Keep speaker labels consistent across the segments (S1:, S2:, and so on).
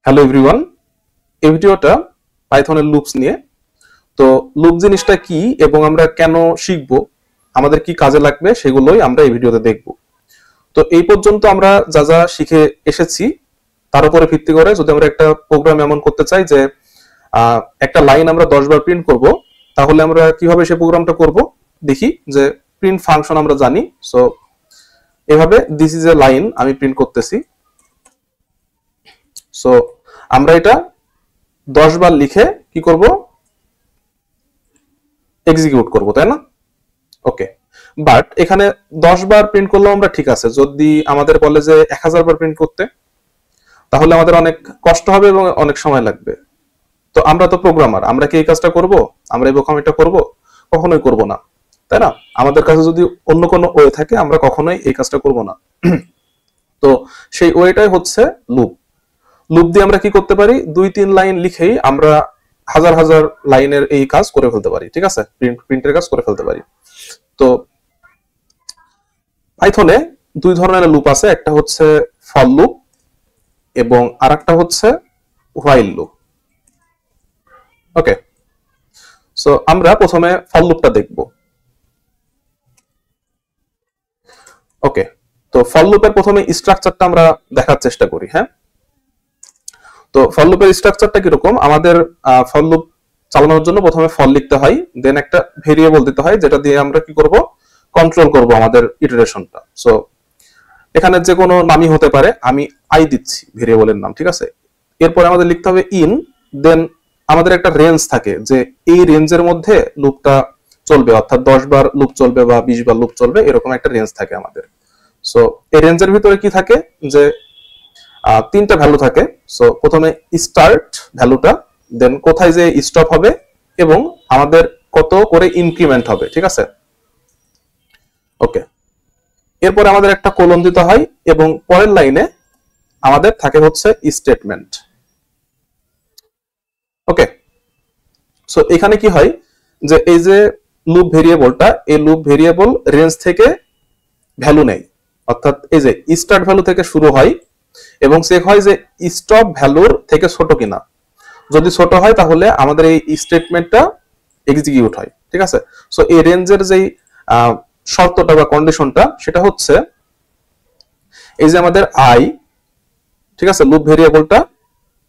S1: Hello everyone, এই ভিডিওটা পাইথনের loops নিয়ে। তো লুপ জিনিসটা কি এবং আমরা কেন শিখব, আমাদের কি কাজে লাগবে সেগুলোই আমরা এই ভিডিওতে দেখব। তো এই পর্যন্ত আমরা যা যা শিখে এসেছি তার উপরে ভিত্তি করে যদি আমরা একটা প্রোগ্রাম এমন করতে চাই যে একটা লাইন আমরা 10 বার প্রিন্ট করব, তাহলে আমরা কিভাবে সেই প্রোগ্রামটা করব দেখি। যে প্রিন্ট ফাংশন আমরা জানি, সো এভাবে দিস ইজ এ লাইন আমি প্রিন্ট করতেছি। সো আমরা এটা 10 বার লিখে কি করব, এক্সিকিউট করব, তাই না? ওকে, বাট এখানে 10 বার প্রিন্ট করলেও আমরা ঠিক আছে। যদি আমাদের বলে যে 1000 বার প্রিন্ট করতে, তাহলে আমাদের অনেক কষ্ট হবে এবং অনেক সময় লাগবে। তো আমরা তো প্রোগ্রামার, আমরা কি এই কাজটা করব? আমরা এই বোকামিটা করব? কখনোই করব না, তাই না? আমাদের কাছে যদি অন্য কোনো ওয়ে থাকে আমরা কখনোই এই কাজটা করব না। তো সেই ওয়েটাই হচ্ছে লুপ। লুপ দিয়ে আমরা কি করতে পারি, 2-3 লাইন লিখেই আমরা হাজার হাজার লাইনের এই কাজ করে ফেলতে পারি, ঠিক আছে? প্রিন্টের কাজ করে ফেলতে পারি। তো পাইথনে দুই ধরনের লুপ আছে, একটা হচ্ছে ফর লুপ এবং আরেকটা হচ্ছে হোয়াইল লুপ। ওকে, সো আমরা প্রথমে ফর লুপটা দেখব। ওকে, তো ফর লুপের প্রথমে স্ট্রাকচারটা আমরা দেখার চেষ্টা করি। হ্যাঁ, তো ফর লুপের স্ট্রাকচারটা কিরকম, আমাদের ফর লুপ চালানোর জন্য প্রথমে ফর লিখতে হয়, দেন একটা ভেরিয়েবল দিতে হয় যেটা দিয়ে আমরা কি করব, কন্ট্রোল করব আমাদের ইটারেশনটা। সো এখানে যে কোনো নামই হতে পারে, আমি আই দিচ্ছি ভেরিয়েবলের নাম, ঠিক আছে? এরপরে আমাদের লিখতে হবে ইন, দেন আমাদের একটা রেঞ্জ থাকে যে এই রেঞ্জের মধ্যে লুপটা চলবে, অর্থাৎ 10 বার লুপ চলবে বা 20 বার লুপ চলবে, এরকম একটা রেঞ্জ থাকে আমাদের। সো এই রেঞ্জের ভিতরে কি থাকে যে তিনটা ভ্যালু থাকে। সো প্রথমে স্টার্ট ভ্যালুটা, দেন কোথায় যে স্টপ হবে এবং আমাদের কত করে ইনক্রিমেন্ট হবে, ঠিক আছে? ওকে, এরপরে আমাদের একটা কোলন দিতে হয় এবং পরের লাইনে আমাদের থাকে হচ্ছে স্টেটমেন্ট। ওকে, সো এখানে কি হয় যে এই যে লুপ ভেরিয়েবলটা, এই লুপ ভেরিয়েবল রেঞ্জ থেকে ভ্যালু নেয়, অর্থাৎ এই যে স্টার্ট ভ্যালু থেকে শুরু হয় এবং চেক হয় যে স্টপ ভ্যালুর থেকে ছোট কিনা। যদি ছোট হয় তাহলে আমাদের এই স্টেটমেন্টটা এক্সিকিউট হয়, ঠিক আছে? সো এই রেঞ্জের যেই শর্তটা বা কন্ডিশনটা সেটা হচ্ছে এই যে আমাদের আই, ঠিক আছে, লুপ ভেরিয়েবলটা,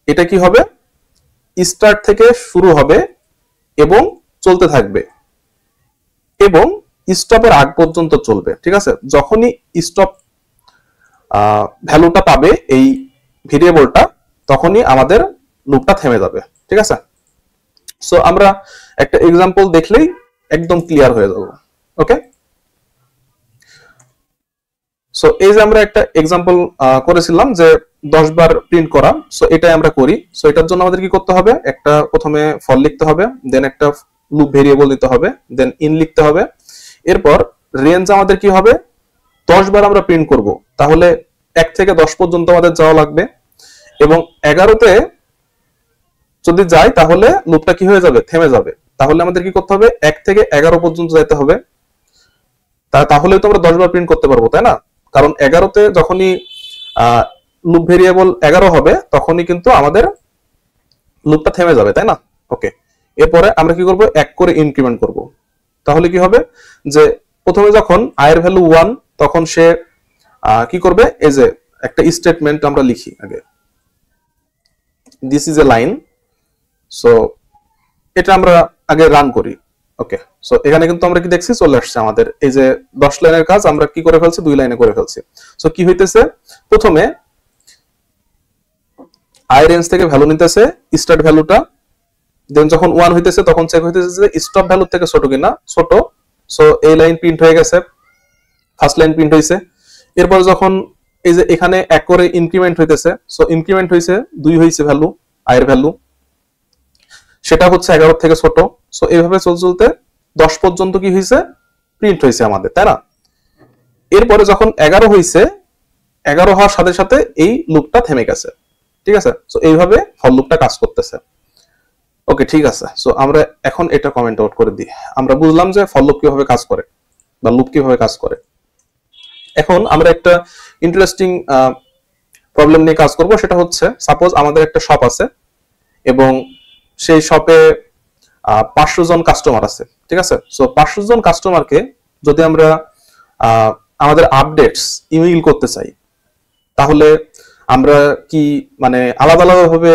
S1: এটা কি হবে, স্টার্ট থেকে শুরু হবে এবং চলতে থাকবে এবং স্টপের আগ পর্যন্ত চলবে, ঠিক আছে? যখনই স্টপ ভ্যালুটা পাবে এই ভেরিয়েবলটা, তখনই আমাদের লুপটা থেমে যাবে, ঠিক আছে? সো আমরা একটা এক্সাম্পল দেখলেই একদম ক্লিয়ার হয়ে যাব। ওকে, সো এই যে আমরা একটা এক্সাম্পল করেছিলাম যে 10 বার প্রিন্ট করা, সো এটাই আমরা করি। সো এটার জন্য আমাদের কি করতে হবে, একটা প্রথমে ফর লিখতে হবে, দেন একটা লুপ ভেরিয়েবল দিতে হবে, দেন ইন লিখতে হবে। এরপর রেঞ্জ আমাদের কি হবে, 10 বার আমরা প্রিন্ট করব, তাহলে 1 থেকে 10 পর্যন্ত আমাদের যাওয়া লাগবে এবং 11তে যদি যাই তাহলে লুপটা কি হয়ে যাবে, থেমে যাবে। তাহলে আমাদের কি করতে হবে, 1 থেকে 11 পর্যন্ত যেতে হবে, তাহলে তো আমরা 10 বার প্রিন্ট করতে পারবো, তাই না? কারণ 11তে যখনই লুপ ভেরিয়েবল 11 হবে তখনই কিন্তু আমাদের লুপটা থেমে যাবে, তাই না? ওকে, এরপরে আমরা কি করব, 1 করে ইনক্রিমেন্ট করব। তাহলে কি হবে যে প্রথমে যখন i এর ভ্যালু 1 তখন সে কি করবে, এই যে একটা স্টেটমেন্ট আমরা লিখি আগে, this is a line. So এটা আমরা আগে রান করি। ওকে, সো এখানে কিন্তু আমরা কি দেখছি, চলে আসছে আমাদের এই যে 10 লাইনের কাজ আমরা কি করে ফেলছি, 2 লাইনে করে ফেলছি। সো কি হইতেছে, প্রথমে আই রেঞ্জ থেকে ভ্যালু নিতেছে, স্টার্ট ভ্যালুটা, দেন যখন 1 হইতেছে তখন চেক হইতেছে যে স্টপ ভ্যালু থেকে ছোট কিনা, ছোট। সো এই লাইন প্রিন্ট হয়ে গেছে, ফার্স্ট লাইন প্রিন্ট হইছে। এরপর যখন এই যে এখানে 1 করে ইনক্রিমেন্ট হইতেছে, সো ইনক্রিমেন্ট হইছে 2 হইছে ভ্যালু, আই এর ভ্যালু, সেটা হচ্ছে 11 থেকে ছোট। সো এইভাবে চলতে চলতে 10 পর্যন্ত কি হইছে, প্রিন্ট হইছে আমাদের, তাই না? এরপরে যখন 11 হইছে, 11 হওয়ার সাথে সাথে এই লুপটা থেমে গেছে, ঠিক আছে? সো এইভাবে ফর লুপটা কাজ করতেছে। ওকে, ঠিক আছে। সো আমরা এখন এটা কমেন্ট আউট করে দিই। আমরা বুঝলাম যে ফর লুপ কিভাবে কাজ করে বা লুপ কিভাবে কাজ করে। এখন আমরা একটা ইন্টারেস্টিং প্রবলেম নিয়ে কাজ করব, সেটা হচ্ছে সাপোজ আমাদের একটা শপ আছে এবং সেই শপে 500 জন কাস্টমার আছে, ঠিক আছে। সো 500 জন কাস্টমারকে যদি আমরা আমাদের আপডেটস ইমেইল করতে চাই, তাহলে আমরা কি মানে আলাদা আলাদা ভাবে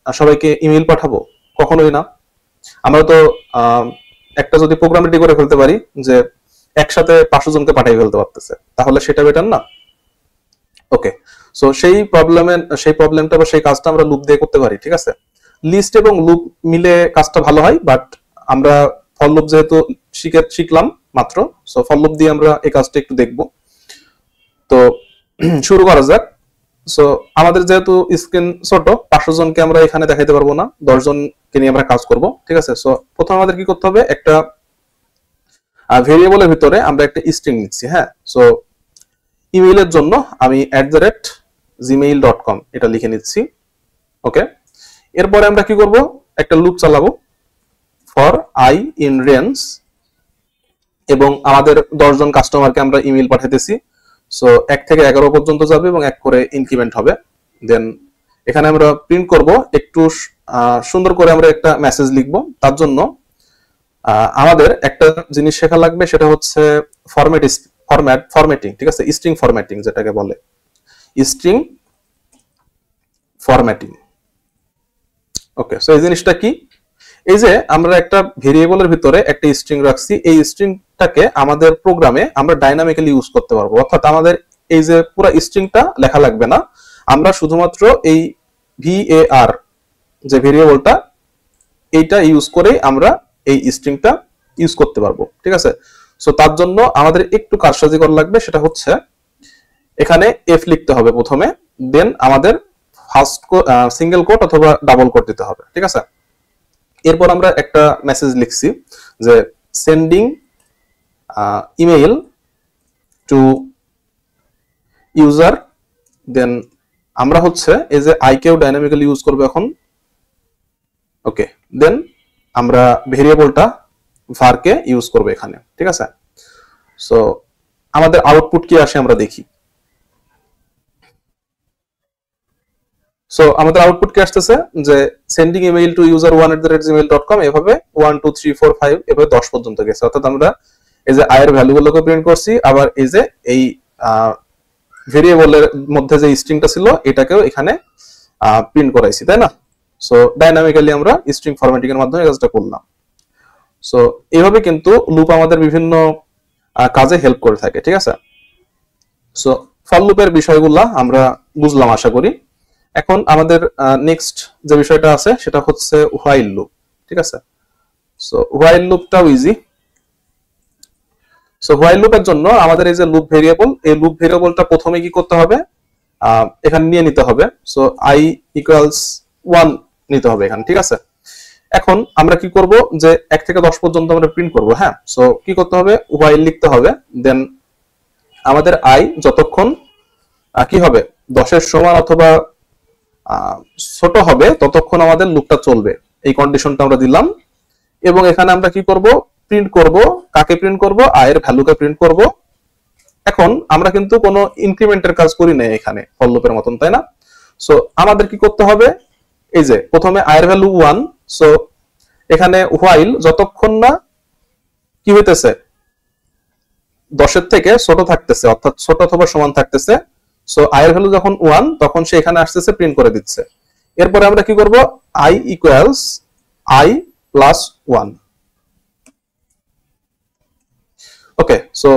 S1: সবাইকে ইমেইল পাঠাবো? কখনোই না। আমরা তো একটা যদি প্রোগ্রাম রেডি করে ফেলতে পারি যে একসাথে 500 জনকে পাঠিয়ে ফেলতে পারতেছে, তাহলে সেটা বেটার না? ওকে, সো সেই প্রবলেমটা বা সেই কাজটা আমরা লুপ দিয়ে করতে পারি, ঠিক আছে। লিস্ট এবং লুপ মিলে কাজটা ভালো হয়, বাট আমরা ফর লুপ যেহেতু শিখলাম মাত্র, সো ফর লুপ দিয়ে আমরা এই কাজটা একটু দেখব। তো শুরু করা যাক। সো আমাদের যেহেতু স্ক্রিন ছোট, 500 জনকে আমরা এখানে দেখাইতে পারবো না, 10 জনকে নিয়ে আমরা কাজ করব, ঠিক আছে। সো প্রথমে আমাদের কি করতে হবে, একটা ভেরিয়েবলের ভিতরে আমরা একটা স্ট্রিং নিচ্ছি। হ্যাঁ, সো ইমেইলের জন্য আমি @gmail.com এটা লিখে নিচ্ছি। ওকে, এরপরে আমরা কি করব, একটা লুপ চালাবো ফর I in range, এবং আমাদের 10 জন কাস্টমারকে আমরা ইমেইল পাঠাইতেছি। সো 1 থেকে 11 পর্যন্ত যাবে এবং 1 করে ইনক্রিমেন্ট হবে। দেন এখানে আমরা প্রিন্ট করব, একটু সুন্দর করে আমরা একটা মেসেজ লিখব। তার জন্য আমাদের একটা জিনিস শেখা লাগবে, সেটা হচ্ছে ফরম্যাটিং, ঠিক আছে, স্ট্রিং ফরম্যাটিং যেটাকে বলে স্ট্রিং ফরম্যাটিং। ওকে, সো এই জিনিসটা কি, এই যে আমরা একটা ভেরিয়েবলের ভিতরে একটা স্ট্রিং রাখছি, এই স্ট্রিংটাকে আমাদের প্রোগ্রামে আমরা ডাইনামিক্যালি ইউজ করতে পারবো। অর্থাৎ আমাদের এই যে পুরো স্ট্রিংটা লেখা লাগবে না, আমরা শুধুমাত্র এই var যে ভেরিয়েবলটা, এইটা ইউজ করে আমরা এই স্ট্রিংটা ইউজ করতে পারবো, ঠিক আছে। সো তার জন্য আমাদের একটু কারসাজি করা লাগবে, সেটা হচ্ছে এখানে f লিখতে হবে প্রথমে, দেন আমাদের ফার্স্ট সিঙ্গেল কোট অথবা ডাবল কোট দিতে হবে, ঠিক আছে। এরপর আমরা একটা মেসেজ লিখছি যে সেন্ডিং ইমেইল টু ইউজার, দেন আমরা হচ্ছে এই যে আই কেও ডাইনামিক্যালি ইউজ করব এখন। ওকে, দেন আমরা ভেরিয়েবলটা var কে ইউজ করব এখানে, ঠিক আছে। সো আমাদের আউটপুট কি আসে আমরা দেখি। সো আমাদের আউটপুট কি আসতেছে যে sending email to user 1@gmail.com, এভাবে 1 2 3 4 5 এভাবে 10 পর্যন্ত গেছে। অর্থাৎ আমরা এই যে আই এর ভ্যালুগুলোকে প্রিন্ট করছি, আবার এই যে এই ভেরিয়েবলের মধ্যে যে স্ট্রিংটা ছিল এটাকেও এখানে প্রিন্ট করাইছি, তাই না? সো ডাইনামিক্যালি আমরা স্ট্রিং ফরম্যাটিং এর মাধ্যমে কাজটা করলাম। সো এইভাবে কিন্তু লুপ আমাদের বিভিন্ন কাজে হেল্প করে থাকে, ঠিক আছে। সো ফর লুপের বিষয়গুলো আমরা বুঝলাম আশা করি। এখন আমাদের নেক্সট যে বিষয়টা আছে সেটা হচ্ছে হোয়াইল লুপ, ঠিক আছে। সো হোয়াইল লুপটাও ইজি। সো হোয়াইল লুপের জন্য আমাদের এই যে লুপ ভেরিয়েবল, এই লুপ ভেরিয়েবলটা প্রথমে কি করতে হবে, এখানে নিয়ে নিতে হবে। সো i = 1 নিতে হবে এখানে, ঠিক আছে। এখন আমরা কি করব, যে 1 থেকে 10 পর্যন্ত আমরা প্রিন্ট করব। হ্যাঁ, সো কি করতে হবে, হোয়াইল লিখতে হবে, দেন আমাদের i যতক্ষণ কি হবে 10 এর সমান অথবা ছোট হবে ততক্ষণ আমাদের লুপটা চলবে, এই কন্ডিশনটা আমরা দিলাম। এবং এখানে আমরা কি করব, প্রিন্ট করব, কাকে প্রিন্ট করব, i এর ভ্যালুকে প্রিন্ট করব। এখন আমরা কিন্তু কোনো ইনক্রিমেন্টের কাজ করি না এখানে ফর লুপের মতন, তাই না? সো আমাদের কি করতে হবে, এই যে প্রথমে i এর ভ্যালু 1, সো এখানে হোয়াইল যতক্ষণ না কি হইতেছে 10 এর থেকে ছোট থাকতেছে, অর্থাৎ ছোট অথবা সমান থাকতেছে। সো i এর ভ্যালু যখন 1 তখন সে এখানে আসতেছে, প্রিন্ট করে দিচ্ছে। এরপরে আমরা কি করব, i = i + 1। ওকে, সো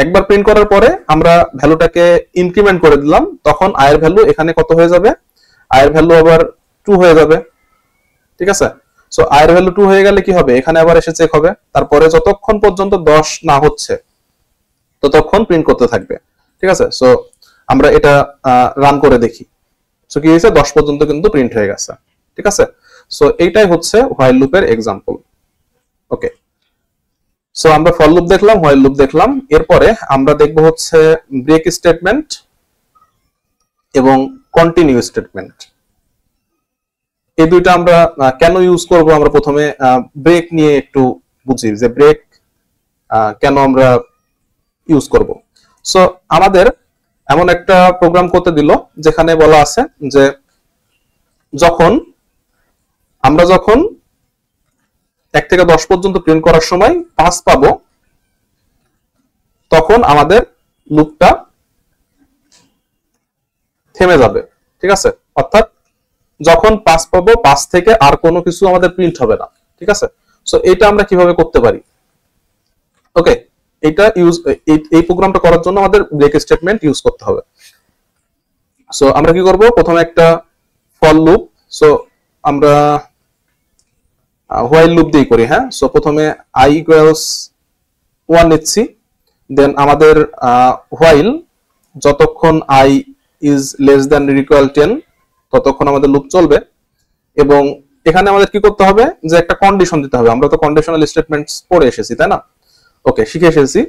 S1: একবার প্রিন্ট করার পরে আমরা ভ্যালুটাকে ইনক্রিমেন্ট করে দিলাম, তখন i এর ভ্যালু এখানে কত হয়ে যাবে, i এর ভ্যালু আবার 2 হয়ে যাবে, ঠিক আছে। সো i এর ভ্যালু 2 হয়ে গেলে কি হবে, এখানে আবার এসে চেক হবে। তারপরে যতক্ষণ পর্যন্ত 10 না হচ্ছে ততক্ষণ প্রিন্ট করতে থাকবে, ঠিক আছে। সো আমরা এটা রান করে দেখি। সো কি হয়েছে, 10 পর্যন্ত কিন্তু প্রিন্ট হয়ে গেছে, ঠিক আছে। সো এইটাই হচ্ছে হোয়াইল লুপের এক্সাম্পল। ওকে, সো আমরা ফর লুপ দেখলাম, হোয়াইল লুপ দেখলাম। এরপরে আমরা দেখব হচ্ছে ব্রেক স্টেটমেন্ট এবং কন্টিনিউ স্টেটমেন্ট। এই দুইটা আমরা কেন ইউজ করব, আমরা প্রথমে ব্রেক নিয়ে একটু বুঝি যে ব্রেক কেন আমরা ইউজ করব। সো আমাদের এমন একটা প্রোগ্রাম করতে দিল যেখানে বলা আছে যে আমরা যখন 1 থেকে 10 পর্যন্ত প্রিন্ট করার সময় 5 পাবো, তখন আমাদের লুপটা থেমে যাবে। ঠিক আছে, অর্থাৎ যখন 5 পাবো 5 থেকে আর কোনো কিছু আমাদের প্রিন্ট হবে না। ঠিক আছে, সো এটা আমরা কিভাবে করতে পারি? ওকে, এই প্রোগ্রামটা করার জন্য আমাদের ব্রেক স্টেটমেন্ট ইউজ করতে হবে। সো আমরা কি করব, প্রথমে একটা ফর লুপ, সো আমরা হোয়াইল লুপ দিয়ে করি। হ্যাঁ, সো প্রথমে i ইকুয়ালস 1 নিচ্ছি, দেন আমাদের হোয়াইল যতক্ষণ i is less than equal 10 ততক্ষণ আমাদের লুপ চলবে। এবং এখানে আমাদের কি করতে হবে, যে একটা কন্ডিশন দিতে হবে। আমরা তো কন্ডিশনাল স্টেটমেন্টস পড়ে এসেছি, তাই না? ওকে, শিখে এসেছি।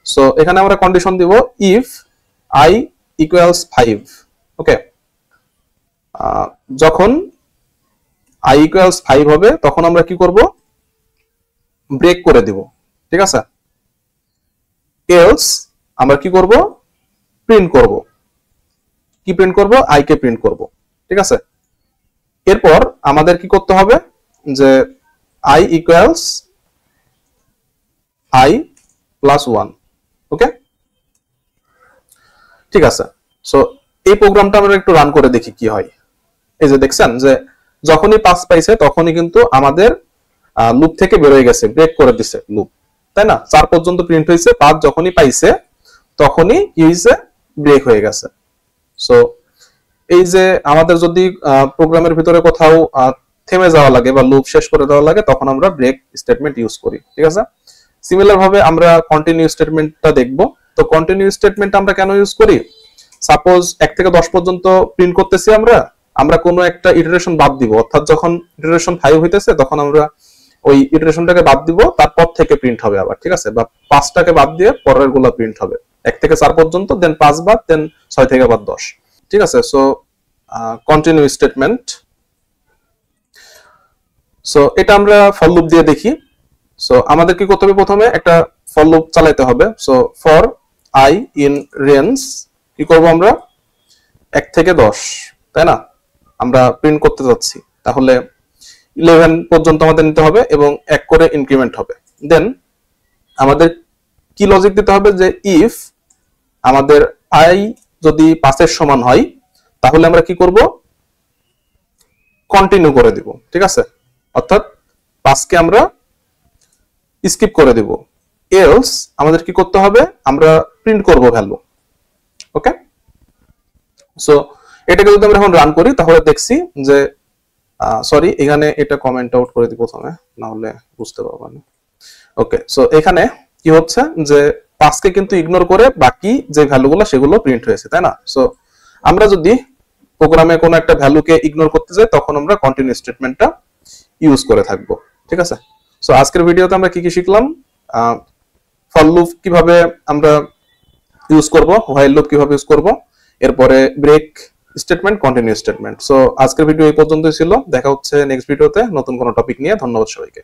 S1: সো এখানে আমরা কন্ডিশন দিব ইফ i ইকুয়ালস 5। ওকে, যখন i ইকুয়ালস 5 হবে তখন আমরা কি করব, ব্রেক করে দিব। ঠিক আছে, এলস আমরা কি করব, প্রিন্ট করব। কি প্রিন্ট করব? i কে প্রিন্ট করব। ঠিক আছে, এরপর আমাদের কি করতে হবে, যে i ইকুয়ালস i প্লাস 1। ওকে, ঠিক আছে। সো এই প্রোগ্রামটা আমরা একটু রান করে দেখি কি হয়। এই যে দেখছেন যে যখনই 5 পাইছে তখনই কিন্তু আমাদের লুপ থেকে বের হয়ে গেছে, ব্রেক করে দিছে লুপ, তাই না? 4 পর্যন্ত প্রিন্ট হয়েছে, 5 যখনই পাইছে তখনই কি হয়েছে, ব্রেক হয়ে গেছে। সো এই যে আমাদের যদি প্রোগ্রামের ভিতরে কোথাও থেমে যাওয়া লাগে বা লুপ শেষ করে দেওয়া লাগে, তখন আমরা ব্রেক স্টেটমেন্ট ইউজ করি। ঠিক আছে, সিমিলার ভাবে আমরা কন্টিনিউ স্টেটমেন্টটা দেখব। তো কন্টিনিউ স্টেটমেন্ট আমরা কেন ইউজ করি? সাপোজ 1 থেকে 10 পর্যন্ত প্রিন্ট করতেছি, আমরা কোনো একটা ইটারেশন বাদ দিব, অর্থাৎ যখন ইটারেশন 5 হইতেছে তখন আমরা ওই ইটারেশনটাকে বাদ দিব, তারপর থেকে প্রিন্ট হবে আবার। ঠিক আছে, বা 5টাকে বাদ দিয়ে পরের গুলো প্রিন্ট হবে 1 থেকে 4 পর্যন্ত, দেন 5 বাদ, দেন 6 থেকে বাদ 10। ঠিক আছে, সো কন্টিনিউ স্টেটমেন্ট। সো এটা আমরা ফর লুপ দিয়ে দেখি। সো আমাদের কি করতে হবে, প্রথমে একটা ফর লুপ চালাতে হবে। So for i in range কি করব, আমরা 1 থেকে 10, তাই না? আমরা প্রিন্ট করতে যাচ্ছি, তাহলে 11 পর্যন্ত আমাদের নিতে হবে এবং 1 করে ইনক্রিমেন্ট হবে। দেন আমাদের কি লজিক দিতে হবে, যে ইফ আমাদের i যদি 5 এর সমান হয় তাহলে আমরা কি করব, কন্টিনিউ করে দিব। ঠিক আছে, অর্থাৎ 5 কে আমরা স্কিপ করে দিব। এলস আমাদের কি করতে হবে, আমরা প্রিন্ট করব ভ্যালু। ওকে, সো এটাকে যদি আমরা এখন রান করি তাহলে দেখছি যে সরি, এখানে এটা কমেন্ট আউট করে দিই প্রথমে, না হলে বুঝতে পারবো না। ওকে, সো এখানে কি হচ্ছে, যে 5 কে কিন্তু ইগনোর করে বাকি যে ভ্যালুগুলো সেগুলো প্রিন্ট হয়েছে, তাই না? সো আমরা যদি প্রোগ্রামে কোনো একটা ভ্যালুকে ইগনোর করতে যাই তখন আমরা কন্টিনিউ স্টেটমেন্টটা ইউজ করে থাকবো। ঠিক আছে, সো আজকের ভিডিওতে আমরা কি কি শিখলাম, ফর লুপ কিভাবে আমরা ইউজ করব, হোয়াইল লুপ কিভাবে ইউজ করব, এরপরে break statement, continue statement. So আজকের ভিডিও এই পর্যন্তই ছিল। দেখা হচ্ছে নেক্সট ভিডিওতে নতুন কোনো টপিক নিয়ে। ধন্যবাদ সবাইকে।